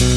Hi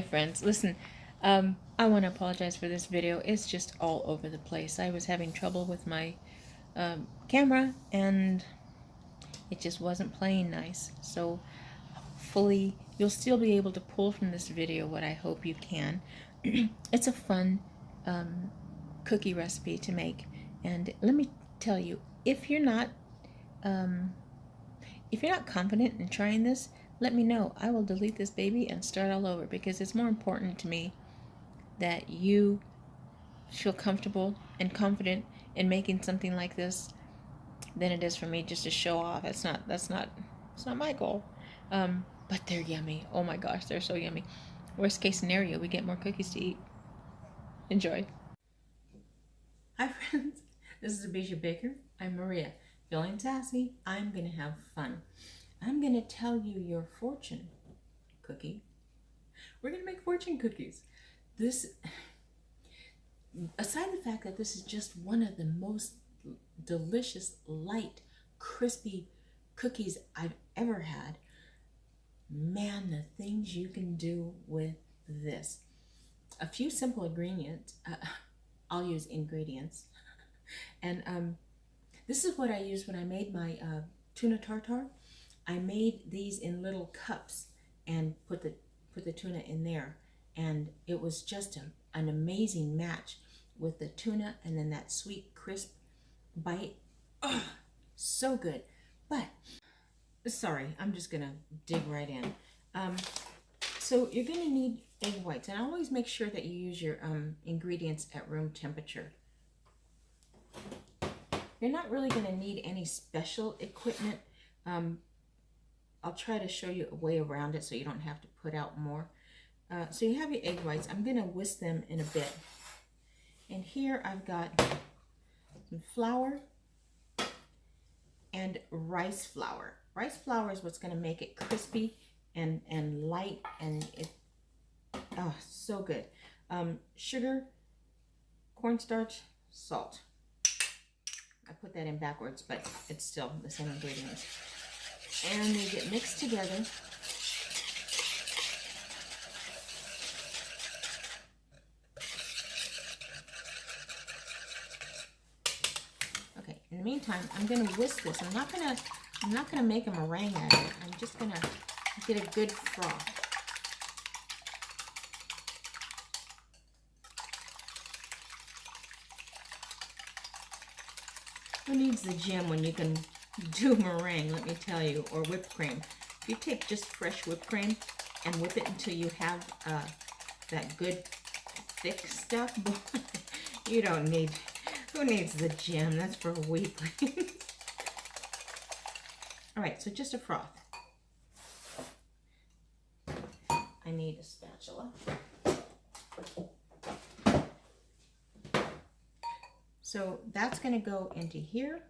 friends, listen, I want to apologize for this video. It's just all over the place. I was having trouble with my camera and it just wasn't playing nice. So hopefully you'll still be able to pull from this video what I hope you can. It's a fun cookie recipe to make, and let me tell you, um, if you're not confident in trying this, let me know. I will delete this baby and start all over, because it's more important to me that you feel comfortable and confident in making something like this than it is for me just to show off. It's not my goal. But they're yummy. Oh my gosh, they're so yummy. Worst case scenario, we get more cookies to eat. Enjoy. Hi friends, this is Abijah Baker. I'm Maria. Feeling sassy, I'm gonna have fun. I'm gonna tell you your fortune cookie. We're gonna make fortune cookies. This, aside the fact that this is just one of the most delicious, light, crispy cookies I've ever had, man, the things you can do with this. A few simple ingredients. I'll use ingredients. And this is what I used when I made my tuna tartare. I made these in little cups and put the tuna in there, and it was just an amazing match with the tuna and then that sweet crisp bite. Oh, so good. But sorry, I'm just gonna dig right in. So you're gonna need egg whites, and always make sure that you use your ingredients at room temperature. You're not really gonna need any special equipment. I'll try to show you a way around it so you don't have to put out more. So you have your egg whites. I'm gonna whisk them in a bit. And here I've got some flour and rice flour. Rice flour is what's gonna make it crispy and light, and it, oh, so good. Sugar, cornstarch, salt. I put that in backwards, but it's still the same ingredients. And they get mixed together. Okay, in the meantime, I'm gonna whisk this. I'm not gonna make a meringue out of it. I'm just gonna get a good froth. Who needs the gym when you can do meringue, let me tell you, or whipped cream? If you take just fresh whipped cream and whip it until you have that good thick stuff, you don't need, who needs the gym? That's for weaklings. All right, so just a froth. I need a spatula. So that's going to go into here.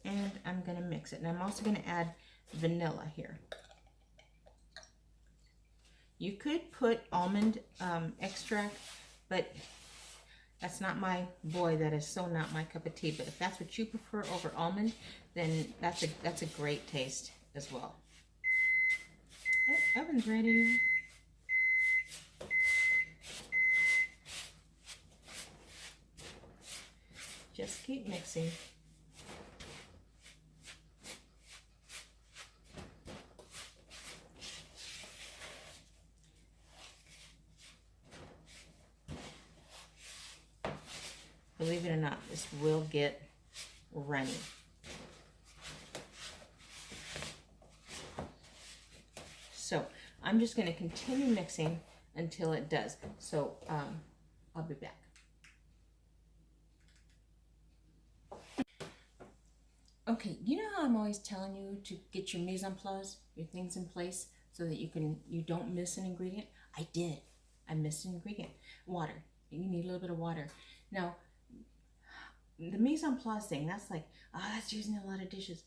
And I'm going to mix it. And I'm also going to add vanilla here. You could put almond extract, but that's not my, boy, that is so not my cup of tea. But if that's what you prefer over almond, then that's a great taste as well. Oh, oven's ready. Just keep mixing. Believe it or not, this will get runny. So I'm just going to continue mixing until it does. So I'll be back. Okay, you know how I'm always telling you to get your mise en place, your things in place, so that you don't miss an ingredient? I did. I missed an ingredient. Water. You need a little bit of water. Now, the mise en place thing, that's like, oh, that's using a lot of dishes.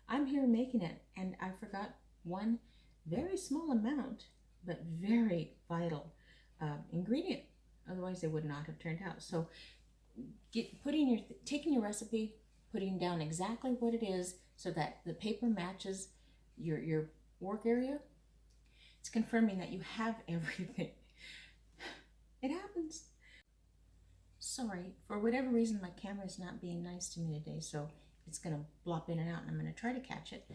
I'm here making it, and I forgot one very small amount, but very vital ingredient. Otherwise, they would not have turned out. So, taking your recipe, putting down exactly what it is, so that the paper matches your work area. It's confirming that you have everything. It happens. Sorry, for whatever reason, my camera is not being nice to me today, so it's going to blop in and out, and I'm going to try to catch it.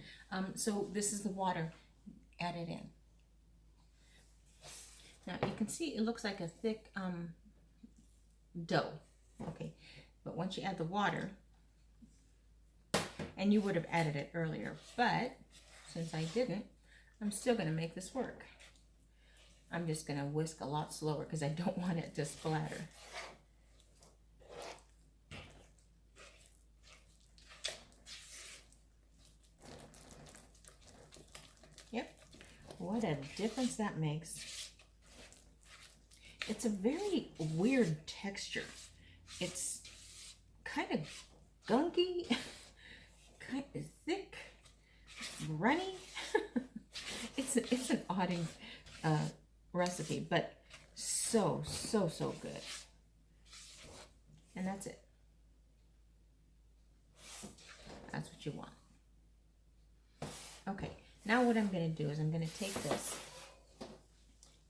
So this is the water added in. Now you can see it looks like a thick dough, okay? But once you add the water, and you would have added it earlier, but since I didn't, I'm still going to make this work. I'm just going to whisk a lot slower because I don't want it to splatter. Yep, what a difference that makes. It's a very weird texture. It's kind of gunky, kind of thick, runny. It's an odd recipe, but so good. And that's it. That's what you want. Okay, now what I'm going to do is I'm going to take this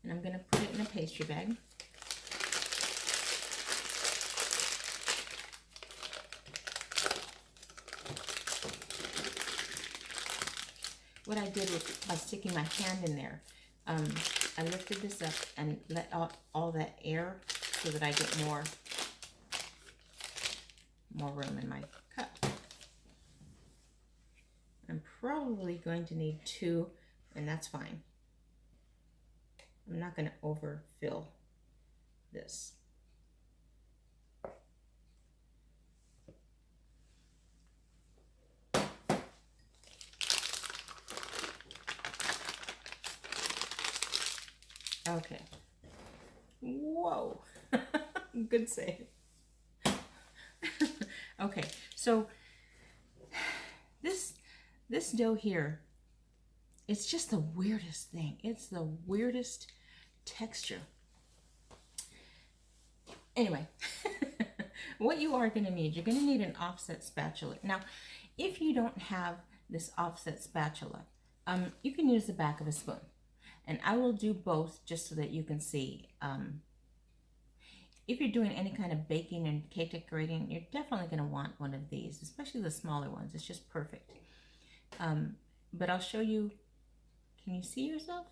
and I'm going to put it in a pastry bag. What I did was, by sticking my hand in there, I lifted this up and let out all that air so that I get more room in my cup. I'm probably going to need 2, and that's fine. I'm not going to overfill this. Okay. Whoa. Good save. Okay, so this dough here, it's just the weirdest thing. It's the weirdest texture. Anyway, what you are going to need, you're going to need an offset spatula. Now, if you don't have this offset spatula, you can use the back of a spoon. And I will do both just so that you can see. If you're doing any kind of baking and cake decorating, you're definitely going to want one of these, especially the smaller ones. It's just perfect. But I'll show you. Can you see yourself?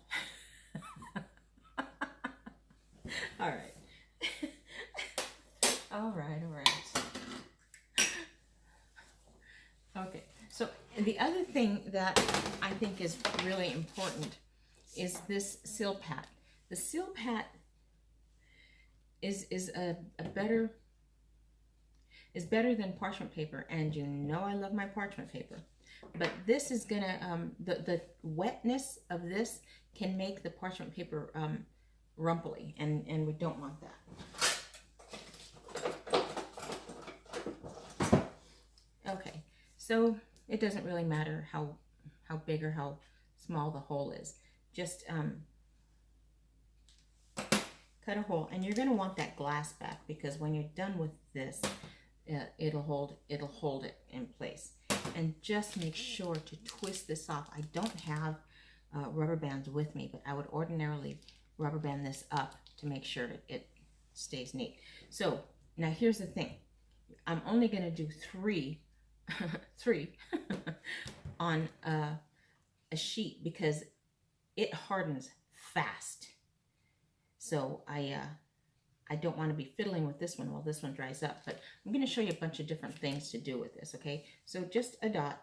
All right. All right. Okay, so the other thing that I think is really important is this Silpat. The Silpat is better than parchment paper, and you know I love my parchment paper. But this is gonna the wetness of this can make the parchment paper rumply, and we don't want that. Okay, so it doesn't really matter how big or how small the hole is. Just cut a hole, and you're going to want that glass back, because when you're done with this, it'll hold it in place. And just make sure to twist this off. I don't have rubber bands with me, but I would ordinarily rubber band this up to make sure it stays neat. So now here's the thing. I'm only going to do 3 on a sheet because it hardens fast. So I don't want to be fiddling with this one while this one dries up, but I'm going to show you a bunch of different things to do with this, okay? So just a dot.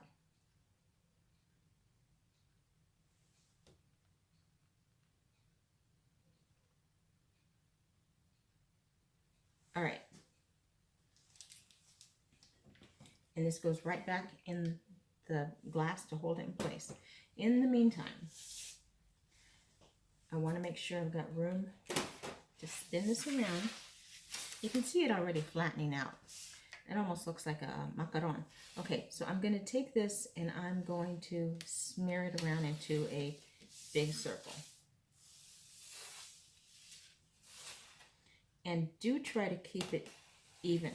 All right. And this goes right back in the glass to hold it in place. In the meantime, I want to make sure I've got room to spin this around. You can see it already flattening out. It almost looks like a macaron. Okay, so I'm going to take this and I'm going to smear it around into a big circle. And do try to keep it even.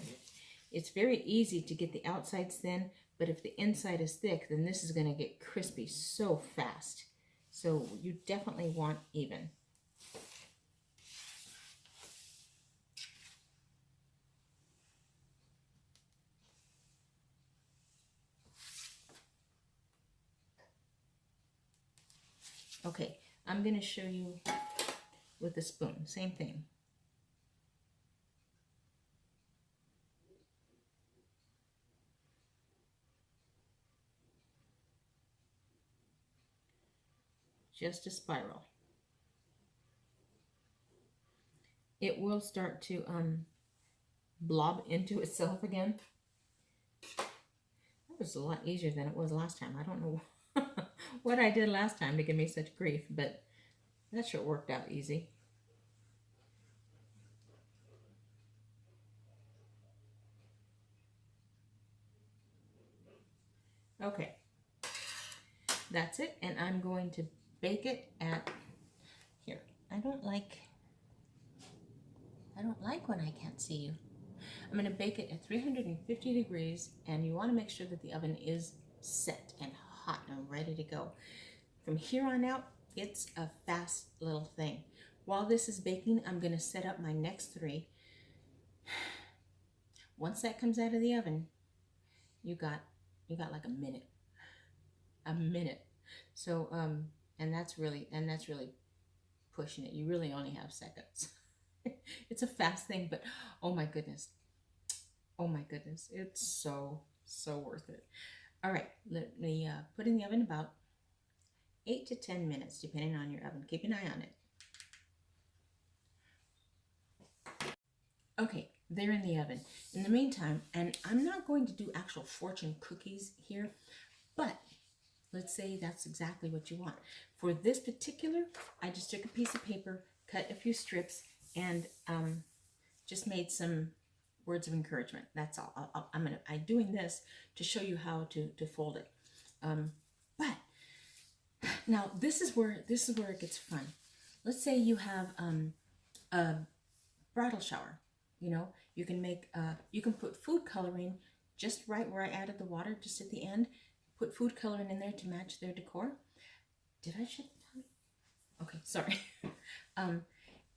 It's very easy to get the outsides thin, but if the inside is thick, then this is going to get crispy so fast. So you definitely want even. Okay, I'm going to show you with a spoon. Same thing. Just a spiral. It will start to blob into itself again. That was a lot easier than it was last time. I don't know what I did last time to give me such grief, but that sure worked out easy. Okay, that's it, and I'm going to bake it at, here, I don't like when I can't see you. I'm going to bake it at 350 degrees, and you want to make sure that the oven is set and hot and ready to go. From here on out, it's a fast little thing. While this is baking, I'm going to set up my next 3. Once that comes out of the oven, you got like a minute. So and that's really pushing it. You really only have seconds. It's a fast thing, but oh my goodness, it's so worth it. All right, let me put in the oven about 8 to 10 minutes, depending on your oven. Keep an eye on it. Okay, they're in the oven. In the meantime, and I'm not going to do actual fortune cookies here, but let's say that's exactly what you want. For this particular, I just took a piece of paper, cut a few strips, and just made some words of encouragement. That's all. I'm doing this to show you how to fold it. But now this is where it gets fun. Let's say you have a bridal shower. You know, you can make you can put food coloring just right where I added the water, just at the end. Put food coloring in there to match their decor. Did I shut it down? Okay, sorry.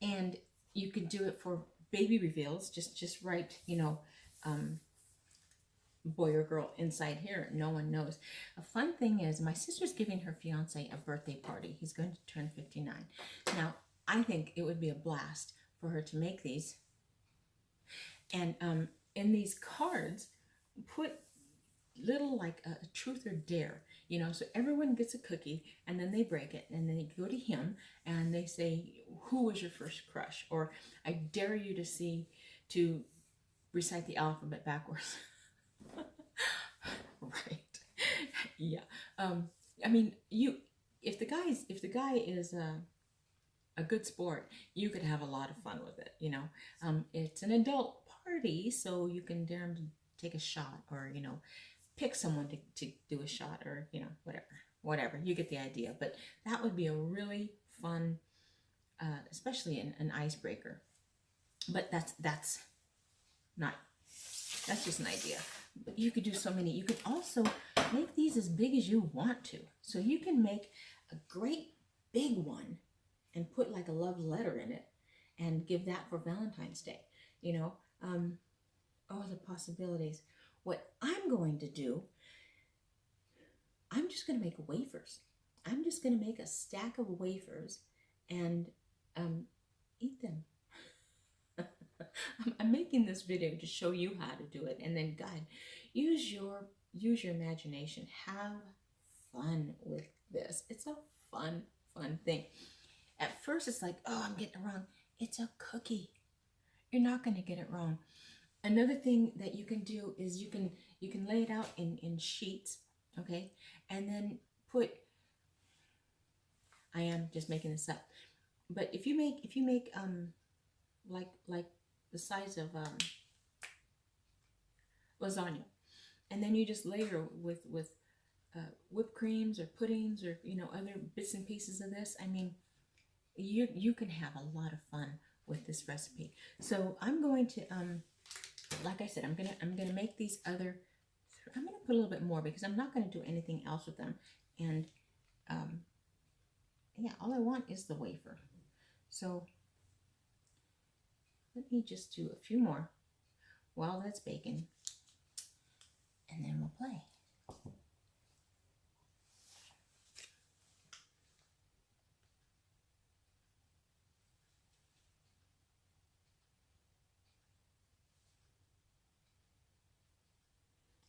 And you could do it for baby reveals. Just write, you know, boy or girl inside here. No one knows. A fun thing is, my sister's giving her fiance a birthday party. He's going to turn 59. Now, I think it would be a blast for her to make these. And in these cards, put little like a truth or dare, you know, so everyone gets a cookie and then they break it and then they go to him and they say, who was your first crush? Or I dare you to recite the alphabet backwards. Right. Yeah. I mean, if the guy is a good sport, you could have a lot of fun with it, you know. It's an adult party, so you can dare him to take a shot, or, you know, pick someone to do a shot, or, you know, whatever. You get the idea. But that would be a really fun, especially an icebreaker. But that's just an idea. But you could do so many. You could also make these as big as you want to. So you can make a great big one and put like a love letter in it and give that for Valentine's Day, you know. Oh, the possibilities. What I'm going to do, I'm just going to make wafers. I'm just going to make a stack of wafers and eat them. I'm making this video to show you how to do it, and then God, use your imagination. Have fun with this. It's a fun thing. At first, it's like, oh, I'm getting it wrong. It's a cookie. You're not going to get it wrong. Another thing that you can do is you can lay it out in sheets, okay, and then put. I am just making this up, but if you make like the size of lasagna, and then you just layer with whipped creams or puddings or other bits and pieces of this. I mean, you can have a lot of fun with this recipe. So I'm going to like I said, I'm gonna make these other. I'm gonna put a little bit more because I'm not gonna do anything else with them. And yeah, all I want is the wafer. So let me just do a few more while that's baking, and then we'll play.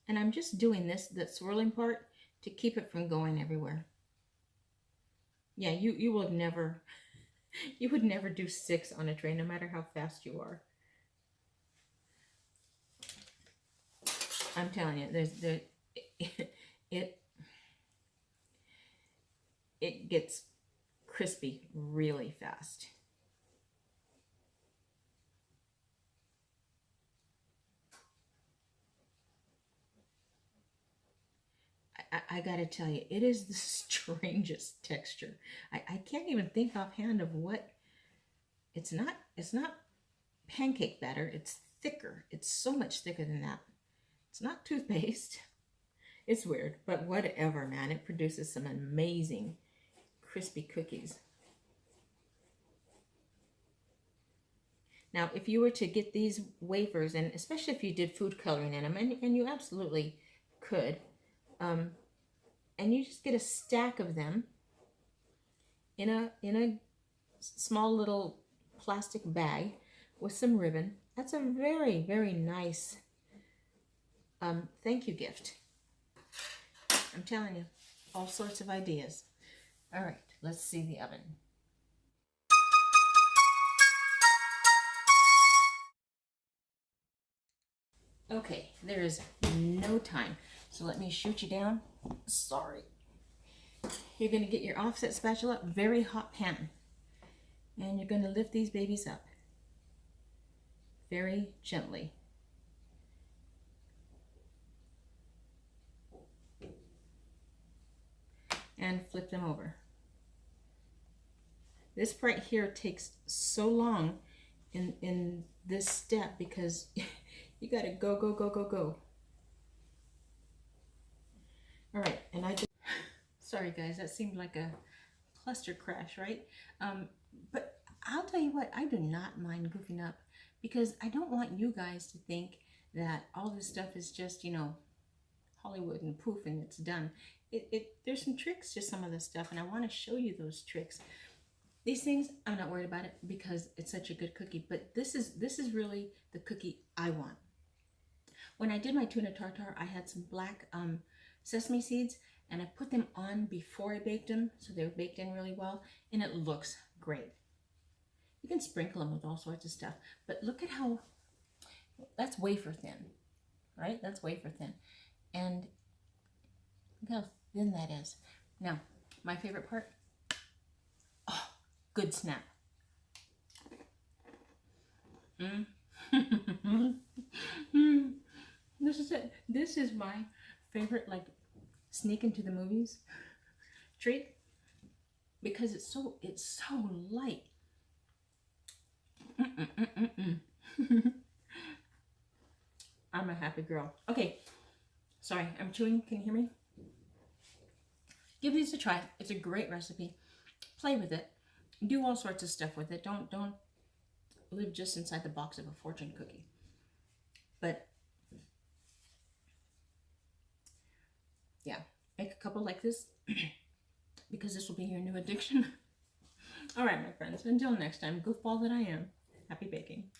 And I'm just doing this, the swirling part, to keep it from going everywhere. Yeah, you would never do 6 on a tray, no matter how fast you are. I'm telling you, it gets crispy really fast. I gotta tell you, it is the strangest texture. I can't even think offhand of what. It's not pancake batter. It's thicker. It's so much thicker than that. It's not toothpaste. It's weird, but whatever, man. It produces some amazing crispy cookies. Now, if you were to get these wafers, and especially if you did food coloring in them, and you absolutely could, and you just get a stack of them in a small little plastic bag with some ribbon. That's a very, very nice thank you gift. I'm telling you, all sorts of ideas. All right, let's see the oven. Okay, there is no time, so let me shoot you down. Sorry. You're going to get your offset spatula, very hot pan, and you're going to lift these babies up very gently. And flip them over. This part here takes so long in this step because you got to go, go, go, go, go. All right, and I just, sorry guys, that seemed like a cluster crash, right? But I'll tell you what, I do not mind goofing up because I don't want you guys to think that all this stuff is just, Hollywood and poof and it's done. There's some tricks to some of this stuff, and I want to show you those tricks. These things, I'm not worried about it because it's such a good cookie, but this is really the cookie I want. When I did my tuna tartare, I had some black sesame seeds, and I put them on before I baked them, so they were baked in really well, and it looks great. You can sprinkle them with all sorts of stuff, but look at how, that's wafer thin, right? That's wafer thin. And look how thin that is. Now, my favorite part, oh, good snap. This is it. This is my favorite, like, sneak into the movies treat because it's so light. I'm a happy girl. Okay, sorry, I'm chewing. Can you hear me? Give these a try. It's a great recipe. Play with it. Do all sorts of stuff with it. Don't live just inside the box of a fortune cookie. But yeah, make a couple like this because this will be your new addiction. All right, my friends, until next time, goofball that I am, happy baking.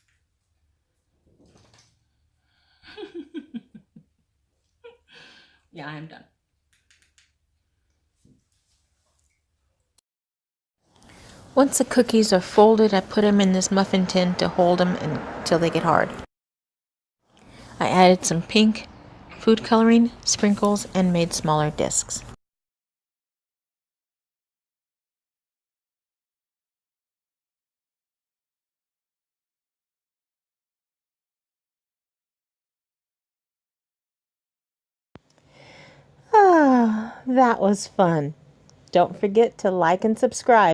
Yeah, I am done. Once the cookies are folded, I put them in this muffin tin to hold them until they get hard. I added some pink food coloring, sprinkles, and made smaller discs. That was fun. Don't forget to like and subscribe.